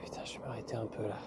putain, je vais m'arrêter un peu là.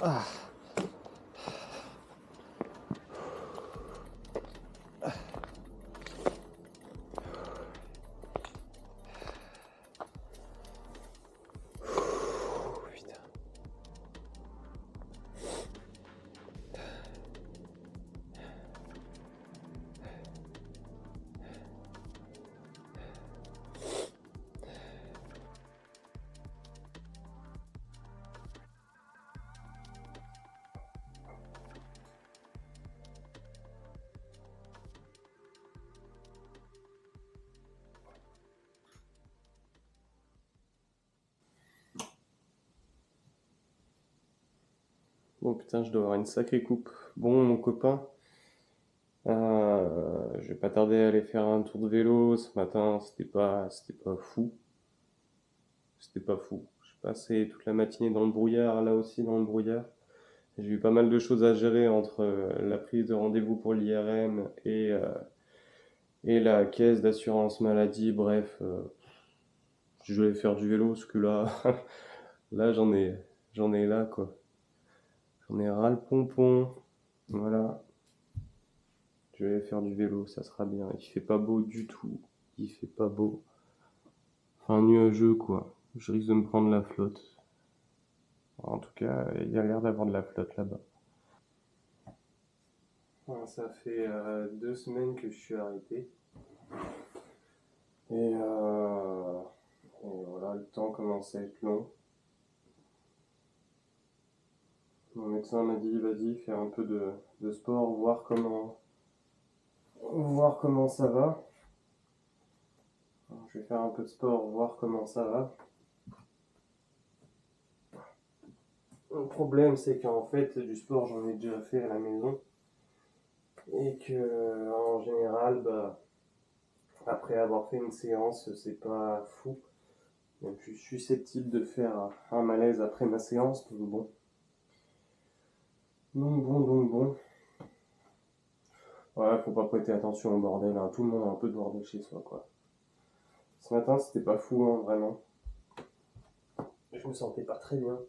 Ah. Bon putain, je dois avoir une sacrée coupe. Bon, mon copain, je vais pas tarder à aller faire un tour de vélo ce matin. C'était pas fou. C'était pas fou. Je passais toute la matinée dans le brouillard, là aussi dans le brouillard. J'ai eu pas mal de choses à gérer entre la prise de rendez-vous pour l'IRM et la caisse d'assurance maladie. Bref, je vais faire du vélo parce que là, là j'en ai là quoi. J'en ai ras le pompon. Voilà. Je vais aller faire du vélo, ça sera bien. Il fait pas beau du tout. Il fait pas beau. Enfin, nuageux quoi. Je risque de me prendre la flotte. En tout cas, il y a l'air d'avoir de la flotte là-bas. Ça fait 2 semaines que je suis arrêté. Et voilà, le temps commence à être long. Mon médecin m'a dit, vas-y, faire un peu de sport, voir comment ça va. Alors, je vais faire un peu de sport, voir comment ça va. Le problème, c'est qu'en fait, du sport, j'en ai déjà fait à la maison. Et que, en général, après avoir fait une séance, c'est pas fou. Donc, je suis susceptible de faire un malaise après ma séance, donc bon. Donc bon. Ouais, faut pas prêter attention au bordel, hein. Tout le monde a un peu de bordel chez soi, quoi. Ce matin, c'était pas fou, hein, vraiment. Je me sentais pas très bien.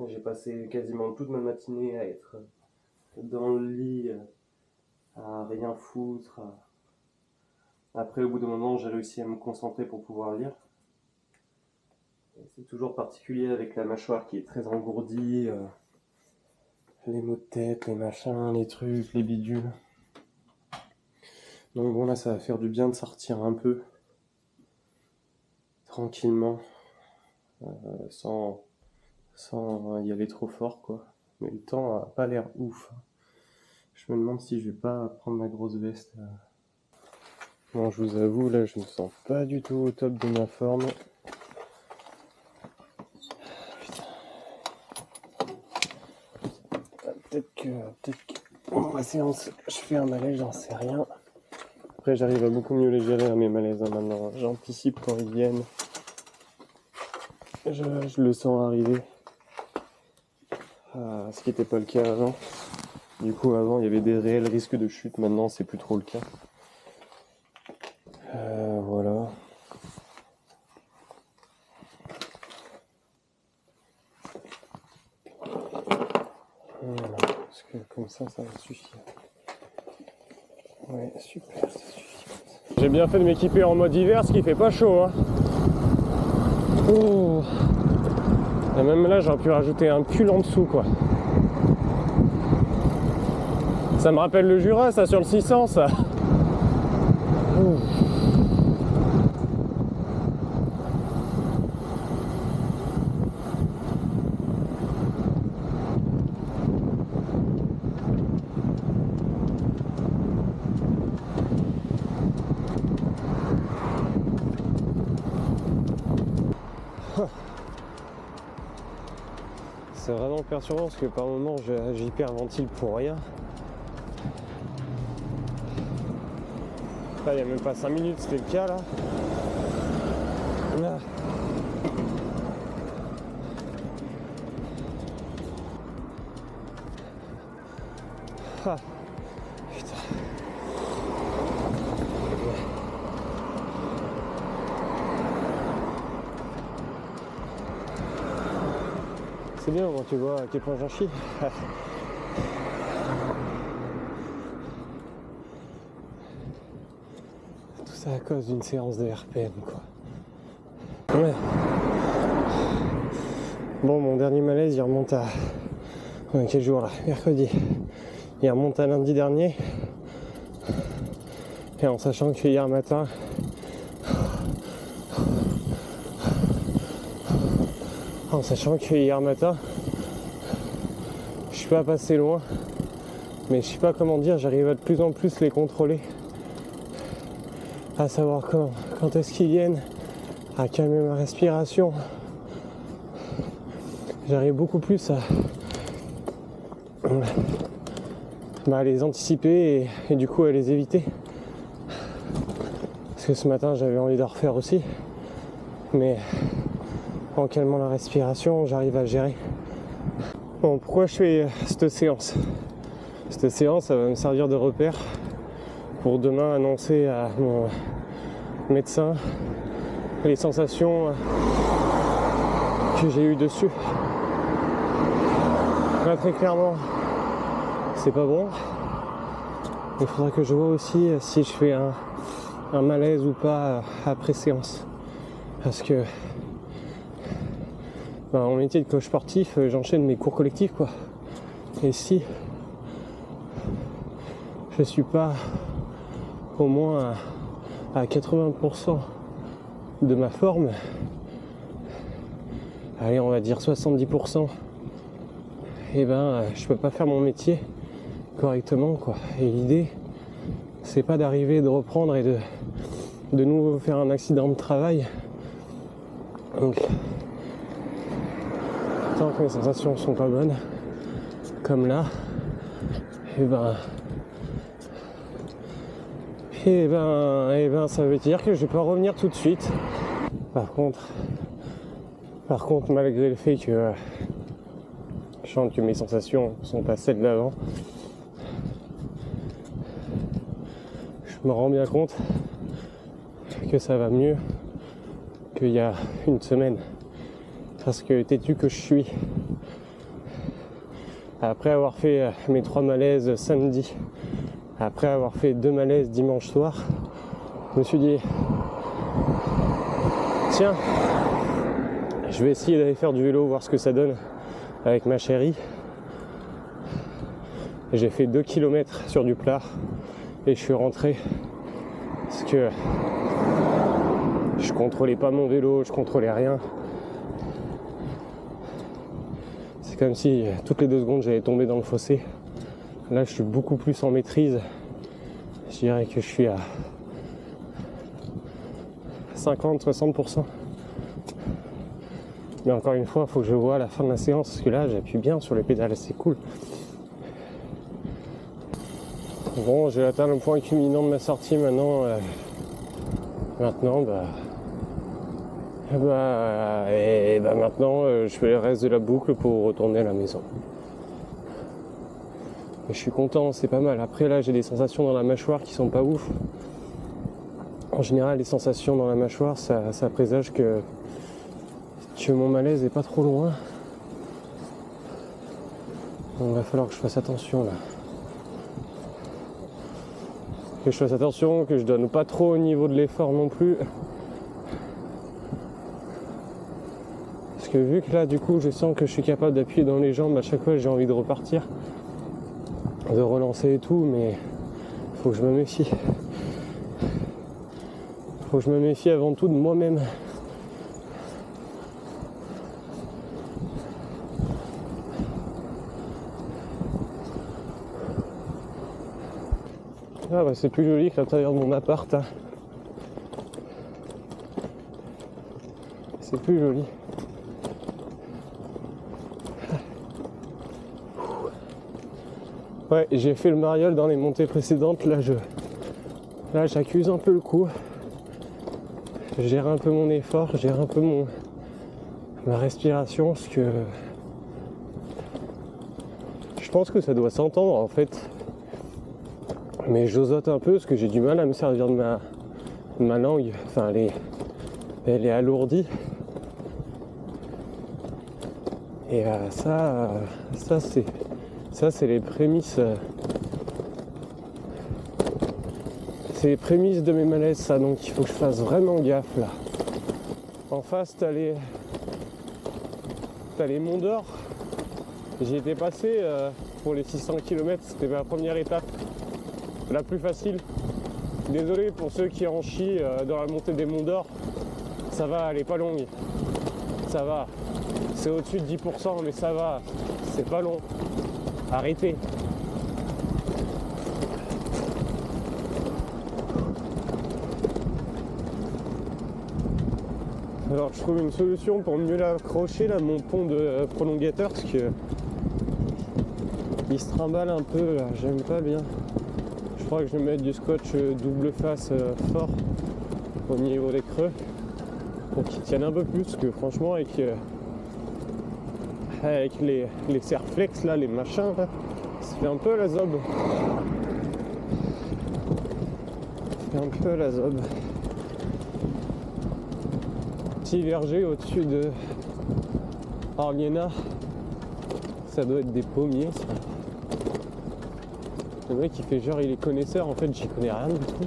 J'ai passé quasiment toute ma matinée à être dans le lit, à rien foutre. Après, au bout d'un moment, j'ai réussi à me concentrer pour pouvoir lire. C'est toujours particulier avec la mâchoire qui est très engourdie. Les maux de tête, les machins, les trucs, les bidules. Donc bon, là, ça va faire du bien de sortir un peu. Tranquillement. Sans y aller trop fort, quoi. Mais le temps a pas l'air ouf. Je me demande si je vais pas prendre ma grosse veste. Bon, je vous avoue, là, je me sens pas du tout au top de ma forme. Putain. Peut-être que pendant ma séance, je fais un malaise, j'en sais rien. Après, j'arrive à beaucoup mieux les gérer, mes malaises, hein, maintenant. J'anticipe quand ils viennent. Je le sens arriver. Ce qui n'était pas le cas avant. Du coup, avant, il y avait des réels risques de chute. Maintenant, c'est plus trop le cas. Voilà. Voilà. Parce que comme ça va suffire. Ouais, super, ça suffit. J'ai bien fait de m'équiper en mode hiver, ce qui fait pas chaud, hein. Oh. Et même là, j'aurais pu rajouter un pull en dessous, quoi. Ça me rappelle le Jura, ça, sur le 600, ça. Oh. C'est vraiment perturbant parce que par moments j'hyperventile pour rien. Là, il n'y a même pas 5 minutes, c'était le cas là. Là. Ah, putain. c'est bien, moi, tu vois à quel point j'en chie. Tout ça à cause d'une séance de RPM, quoi. Ouais. Bon, mon dernier malaise, il remonte à... quel jour là? Mercredi. Il remonte à lundi dernier. Et en sachant que hier matin... je suis pas passé loin. Mais je sais pas comment dire, j'arrive à de plus en plus les contrôler. À savoir quand est-ce qu'ils viennent, à calmer ma respiration. J'arrive beaucoup plus à les anticiper et du coup à les éviter. Parce que ce matin j'avais envie de refaire aussi. Mais en calmant la respiration, j'arrive à gérer. Bon, pourquoi je fais cette séance? Cette séance, ça va me servir de repère pour demain annoncer à mon médecin les sensations que j'ai eues dessus. Là, très clairement, c'est pas bon. Il faudra que je vois aussi si je fais un malaise ou pas après séance. Parce que en métier de coach sportif, j'enchaîne mes cours collectifs, quoi. Et si je suis pas au moins à 80% de ma forme, allez, on va dire 70%, et je peux pas faire mon métier correctement, quoi. Et l'idée, c'est pas d'arriver, de reprendre et de nouveau faire un accident de travail. Donc, tant que mes sensations sont pas bonnes, comme là, ça veut dire que je vais pas revenir tout de suite. Par contre, malgré le fait que je sens que mes sensations sont pas celles d'avant, je me rends bien compte que ça va mieux qu'il y a une semaine. Parce que têtu que je suis, après avoir fait mes 3 malaises samedi, après avoir fait 2 malaises dimanche soir, je me suis dit, tiens, je vais essayer d'aller faire du vélo, voir ce que ça donne avec ma chérie. Et j'ai fait 2 km sur du plat et je suis rentré parce que je contrôlais pas mon vélo, je contrôlais rien. C'est comme si toutes les 2 secondes j'allais tomber dans le fossé. Là je suis beaucoup plus en maîtrise. Je dirais que je suis à 50-60%. Mais encore une fois, il faut que je vois à la fin de la séance, parce que là j'appuie bien sur les pédales, c'est cool. Bon, j'ai atteint le point culminant de ma sortie maintenant. Maintenant, je fais le reste de la boucle pour retourner à la maison. Et je suis content, c'est pas mal. Après là, j'ai des sensations dans la mâchoire qui sont pas ouf. En général, les sensations dans la mâchoire, ça présage que mon malaise est pas trop loin. Donc, il va falloir que je fasse attention là. Que je fasse attention, que je donne pas trop au niveau de l'effort non plus. Parce que vu que là, du coup, je sens que je suis capable d'appuyer dans les jambes, à chaque fois j'ai envie de repartir, de relancer et tout, mais faut que je me méfie. Faut que je me méfie avant tout de moi-même. Ah bah c'est plus joli que l'intérieur de mon appart. Hein. C'est plus joli. Ouais, j'ai fait le mariole dans les montées précédentes. Là j'accuse un peu le coup. Je gère un peu mon effort, je gère un peu ma respiration, parce que je pense que ça doit s'entendre en fait. Mais j'osote un peu parce que j'ai du mal à me servir de ma langue. Enfin, elle est alourdie. Et ça c'est les prémices. C'est les prémices de mes malaises, ça, donc il faut que je fasse vraiment gaffe là. En face, t'as les Monts d'Or. J'y étais passé pour les 600 km, c'était ma première étape, la plus facile. Désolé pour ceux qui en chient dans la montée des Monts d'Or, ça va, elle est pas longue. Ça va, c'est au-dessus de 10%, mais ça va, c'est pas long. Arrêtez. Alors je trouve une solution pour mieux l'accrocher là, mon pont de prolongateur, parce que il se trimballe un peu là, j'aime pas bien. Je crois que je vais mettre du scotch double face fort au niveau des creux pour qu'il tienne un peu plus, parce que franchement avec les serflex là, les machins là, ça fait un peu la zob. Ça fait un peu la zob. Petit verger au-dessus de Arliena, ça doit être des pommiers ça. Le mec il fait genre il est connaisseur, en fait j'y connais rien du tout.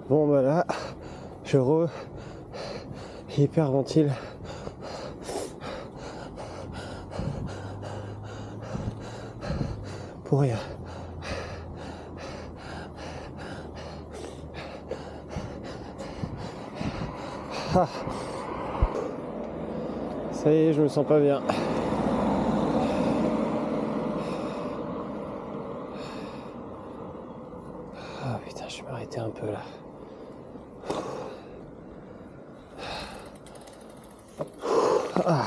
Bon bah là, je hyperventile. Pour rien. Ah. Ça y est, je me sens pas bien. Ah putain, je vais m'arrêter un peu là. Ah.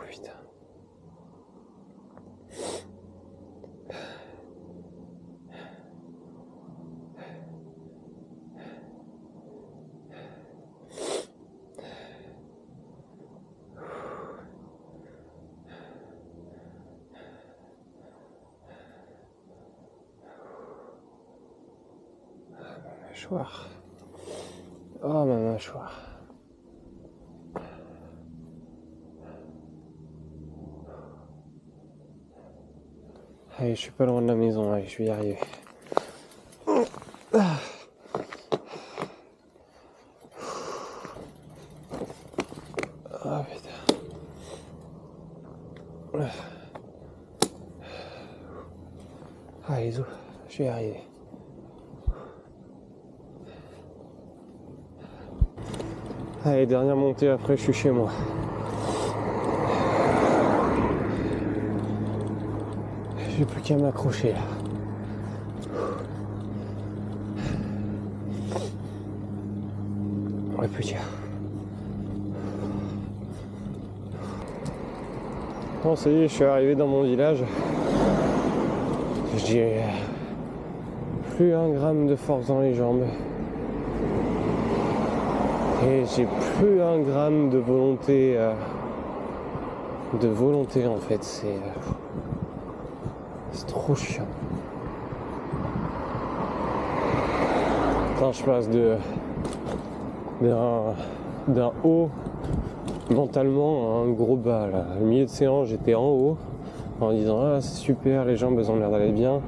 Putain. Mâchoire. Oh ma mâchoire. Allez, je suis pas loin de la maison, allez, je vais y arriver. Ah putain. Allez, zou, je vais y arriver. Allez, dernière montée, après je suis chez moi. J'ai plus qu'à m'accrocher là. On va plus dire. Bon, ça y est, je suis arrivé dans mon village. J'ai plus un gramme de force dans les jambes. Et j'ai plus un gramme de volonté. En fait, c'est trop chiant. Quand je passe d'un haut mentalement à un gros bas là. Au milieu de séance, j'étais en haut en disant ah c'est super, les jambes elles ont l'air d'aller bien.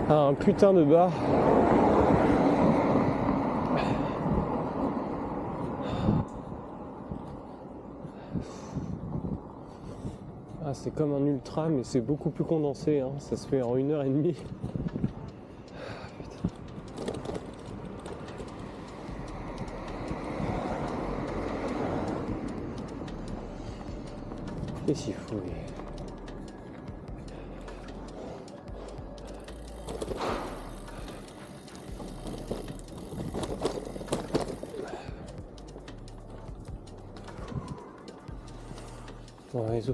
Ah, un putain de bas. Ah, c'est comme un ultra, mais c'est beaucoup plus condensé, hein. Ça se fait en 1h30. Et s'il faut. Bon, réseau.